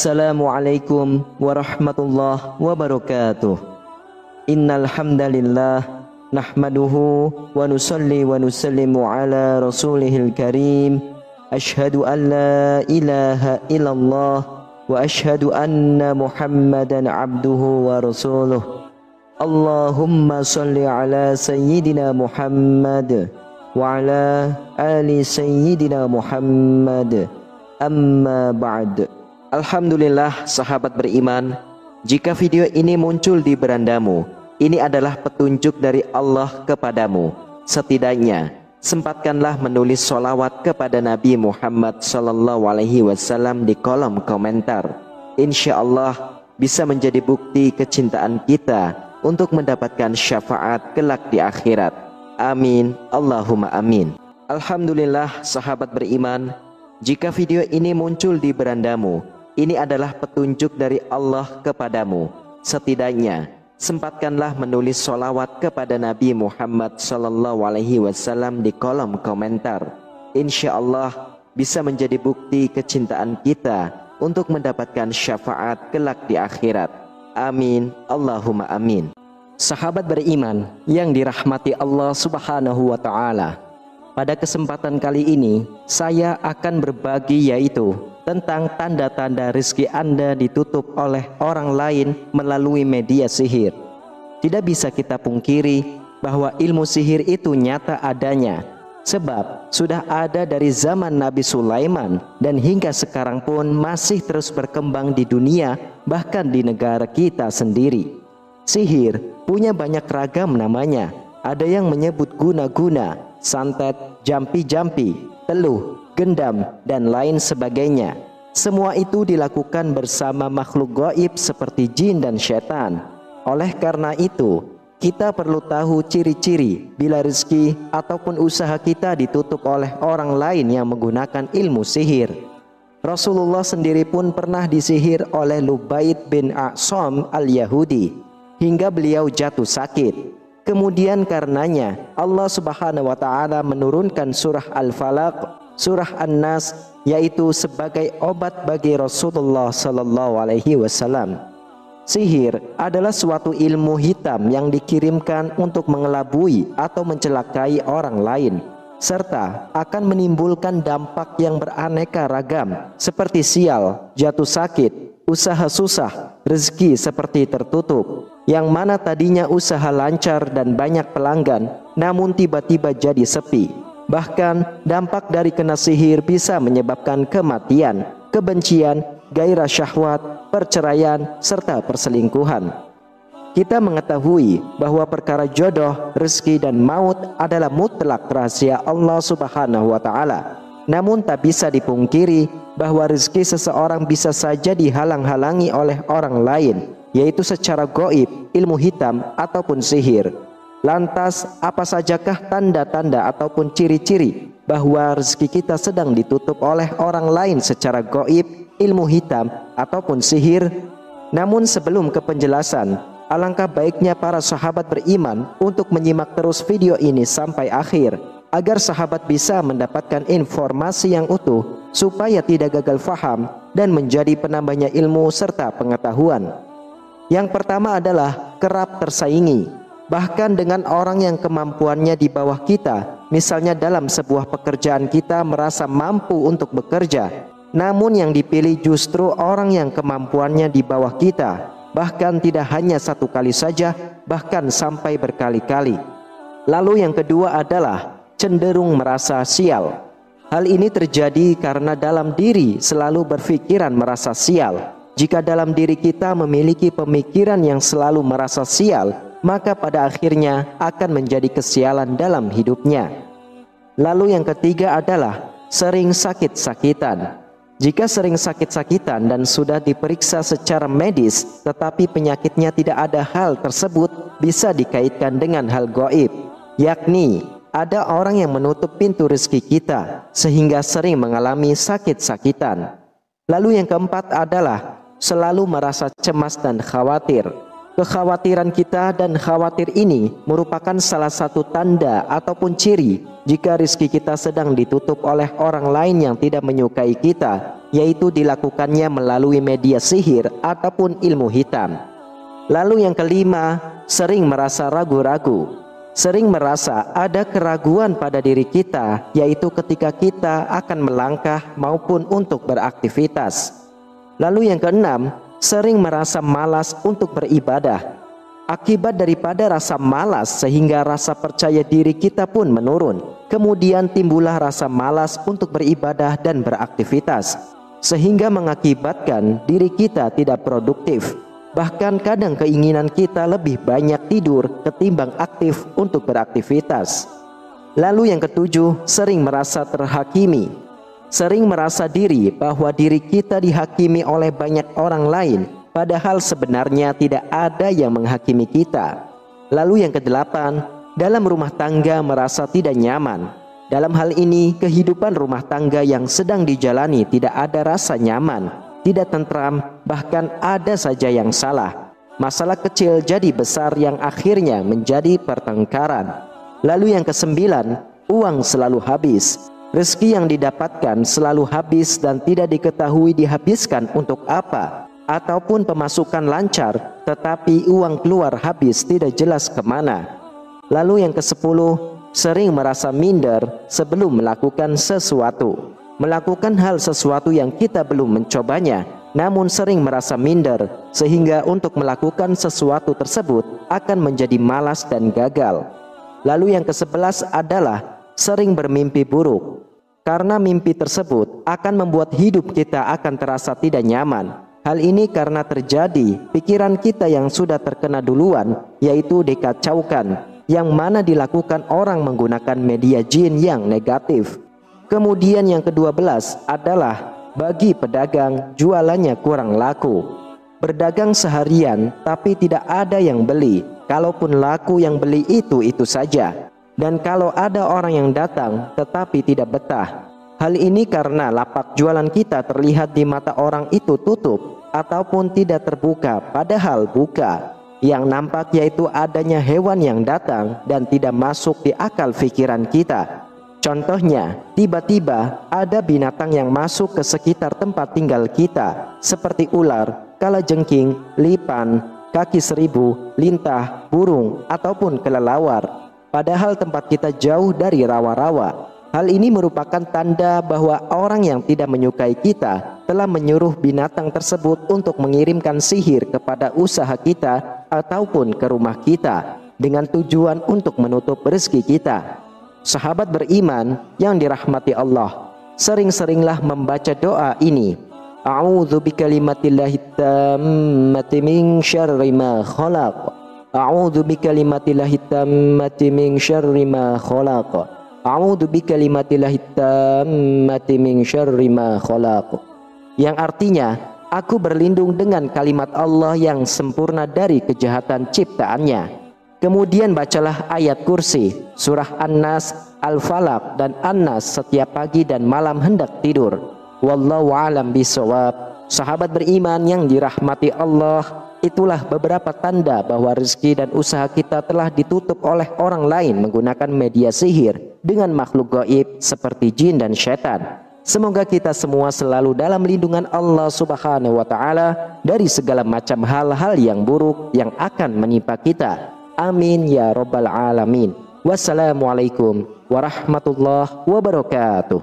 Assalamualaikum warahmatullahi wabarakatuh. Innal hamdalillah nahmaduhu wa nusalli wa nusallimu ala rasulihil karim. Asyhadu an la ilaha illallah wa asyhadu anna Muhammadan abduhu wa rasuluh. Allahumma salli ala sayyidina Muhammad wa ala ali sayyidina Muhammad. Amma ba'd. Alhamdulillah sahabat beriman, jika video ini muncul di berandamu, ini adalah petunjuk dari Allah kepadamu. Setidaknya sempatkanlah menulis sholawat kepada Nabi Muhammad SAW di kolom komentar. Insya Allah bisa menjadi bukti kecintaan kita untuk mendapatkan syafaat kelak di akhirat. Amin, Allahumma amin. Alhamdulillah sahabat beriman, jika video ini muncul di berandamu, ini adalah petunjuk dari Allah kepadamu. Setidaknya sempatkanlah menulis sholawat kepada Nabi Muhammad SAW di kolom komentar. Insya Allah bisa menjadi bukti kecintaan kita untuk mendapatkan syafaat kelak di akhirat. Amin, Allahumma amin. Sahabat beriman yang dirahmati Allah Subhanahu wa Ta'ala, pada kesempatan kali ini saya akan berbagi yaitu tentang tanda-tanda rezeki Anda ditutup oleh orang lain melalui media sihir. Tidak bisa kita pungkiri bahwa ilmu sihir itu nyata adanya, sebab sudah ada dari zaman Nabi Sulaiman dan hingga sekarang pun masih terus berkembang di dunia, bahkan di negara kita sendiri. Sihir punya banyak ragam namanya. Ada yang menyebut guna-guna, santet, jampi-jampi, teluh, gendam, dan lain sebagainya. Semua itu dilakukan bersama makhluk gaib seperti jin dan setan. Oleh karena itu, kita perlu tahu ciri-ciri bila rezeki ataupun usaha kita ditutup oleh orang lain yang menggunakan ilmu sihir. Rasulullah sendiri pun pernah disihir oleh Lubaid bin A'sam al-Yahudi hingga beliau jatuh sakit. Kemudian karenanya Allah Subhanahu wa Ta'ala menurunkan surah Al-Falaq, surah An-Nas, yaitu sebagai obat bagi Rasulullah sallallahu alaihi wasallam. Sihir adalah suatu ilmu hitam yang dikirimkan untuk mengelabui atau mencelakai orang lain, serta akan menimbulkan dampak yang beraneka ragam seperti sial, jatuh sakit, usaha susah, rezeki seperti tertutup, yang mana tadinya usaha lancar dan banyak pelanggan namun tiba-tiba jadi sepi. Bahkan dampak dari kena sihir bisa menyebabkan kematian, kebencian, gairah syahwat, perceraian, serta perselingkuhan. Kita mengetahui bahwa perkara jodoh, rezeki, dan maut adalah mutlak rahasia Allah Subhanahu wa Ta'ala. Namun tak bisa dipungkiri bahwa rezeki seseorang bisa saja dihalang-halangi oleh orang lain, yaitu secara gaib, ilmu hitam, ataupun sihir. Lantas apa sajakah tanda-tanda ataupun ciri-ciri bahwa rezeki kita sedang ditutup oleh orang lain secara gaib, ilmu hitam, ataupun sihir? Namun sebelum ke penjelasan, alangkah baiknya para sahabat beriman untuk menyimak terus video ini sampai akhir, agar sahabat bisa mendapatkan informasi yang utuh supaya tidak gagal faham dan menjadi penambahnya ilmu serta pengetahuan. Yang pertama adalah kerap tersaingi, bahkan dengan orang yang kemampuannya di bawah kita. Misalnya dalam sebuah pekerjaan kita merasa mampu untuk bekerja, namun yang dipilih justru orang yang kemampuannya di bawah kita, bahkan tidak hanya satu kali saja, bahkan sampai berkali-kali. Lalu yang kedua adalah cenderung merasa sial. Hal ini terjadi karena dalam diri selalu berpikiran merasa sial. Jika dalam diri kita memiliki pemikiran yang selalu merasa sial, maka pada akhirnya akan menjadi kesialan dalam hidupnya. Lalu yang ketiga adalah sering sakit-sakitan. Jika sering sakit-sakitan dan sudah diperiksa secara medis, tetapi penyakitnya tidak ada, hal tersebut bisa dikaitkan dengan hal gaib, yakni ada orang yang menutup pintu rezeki kita sehingga sering mengalami sakit-sakitan. Lalu yang keempat adalah selalu merasa cemas dan khawatir. Kekhawatiran kita dan khawatir ini merupakan salah satu tanda ataupun ciri jika rezeki kita sedang ditutup oleh orang lain yang tidak menyukai kita yaitu dilakukannya melalui media sihir ataupun ilmu hitam. Lalu yang kelima, sering merasa ragu-ragu. Sering merasa ada keraguan pada diri kita, yaitu ketika kita akan melangkah maupun untuk beraktivitas. Lalu yang keenam, sering merasa malas untuk beribadah. Akibat daripada rasa malas sehingga rasa percaya diri kita pun menurun. Kemudian timbullah rasa malas untuk beribadah dan beraktivitas, sehingga mengakibatkan diri kita tidak produktif. Bahkan kadang keinginan kita lebih banyak tidur ketimbang aktif untuk beraktivitas. Lalu yang ketujuh, sering merasa terhakimi. Sering merasa diri bahwa diri kita dihakimi oleh banyak orang lain, padahal sebenarnya tidak ada yang menghakimi kita. Lalu yang kedelapan, dalam rumah tangga merasa tidak nyaman. Dalam hal ini, kehidupan rumah tangga yang sedang dijalani tidak ada rasa nyaman, tidak tentram, bahkan ada saja yang salah. Masalah kecil jadi besar yang akhirnya menjadi pertengkaran. Lalu yang kesembilan, uang selalu habis. Rezeki yang didapatkan selalu habis dan tidak diketahui dihabiskan untuk apa. Ataupun pemasukan lancar, tetapi uang keluar habis tidak jelas kemana. Lalu yang kesepuluh, sering merasa minder sebelum melakukan sesuatu. Melakukan hal sesuatu yang kita belum mencobanya, namun sering merasa minder, sehingga untuk melakukan sesuatu tersebut akan menjadi malas dan gagal. Lalu yang ke-11 adalah sering bermimpi buruk. Karena mimpi tersebut akan membuat hidup kita akan terasa tidak nyaman. Hal ini karena terjadi pikiran kita yang sudah terkena duluan, yaitu dikacaukan, yang mana dilakukan orang menggunakan media jin yang negatif. Kemudian yang ke-12 adalah bagi pedagang jualannya kurang laku. Berdagang seharian tapi tidak ada yang beli. Kalaupun laku yang beli itu saja. Dan kalau ada orang yang datang tetapi tidak betah. Hal ini karena lapak jualan kita terlihat di mata orang itu tutup ataupun tidak terbuka padahal buka. Yang nampak yaitu adanya hewan yang datang dan tidak masuk di akal pikiran kita. Contohnya, tiba-tiba ada binatang yang masuk ke sekitar tempat tinggal kita, seperti ular, kalajengking, lipan, kaki seribu, lintah, burung, ataupun kelelawar. Padahal tempat kita jauh dari rawa-rawa. Hal ini merupakan tanda bahwa orang yang tidak menyukai kita telah menyuruh binatang tersebut untuk mengirimkan sihir kepada usaha kita ataupun ke rumah kita, dengan tujuan untuk menutup rezeki kita. Sahabat beriman yang dirahmati Allah, sering-seringlah membaca doa ini. A'udzu bikalimatillahi tammati min syarri ma khalaq. A'udzu bikalimatillahi tammati min syarri ma khalaq. A'udzu bikalimatillahi tammati min syarri ma khalaq. Yang artinya, aku berlindung dengan kalimat Allah yang sempurna dari kejahatan ciptaannya. Kemudian bacalah ayat kursi, surah An-Nas, Al-Falaq, dan An-Nas setiap pagi dan malam hendak tidur. Wallahu a'lam bishawab. Sahabat beriman yang dirahmati Allah, itulah beberapa tanda bahwa rezeki dan usaha kita telah ditutup oleh orang lain menggunakan media sihir dengan makhluk gaib seperti jin dan syaitan. Semoga kita semua selalu dalam lindungan Allah Subhanahu wa Ta'ala dari segala macam hal-hal yang buruk yang akan menimpa kita. Amin ya rabbal alamin. Wassalamualaikum warahmatullahi wabarakatuh.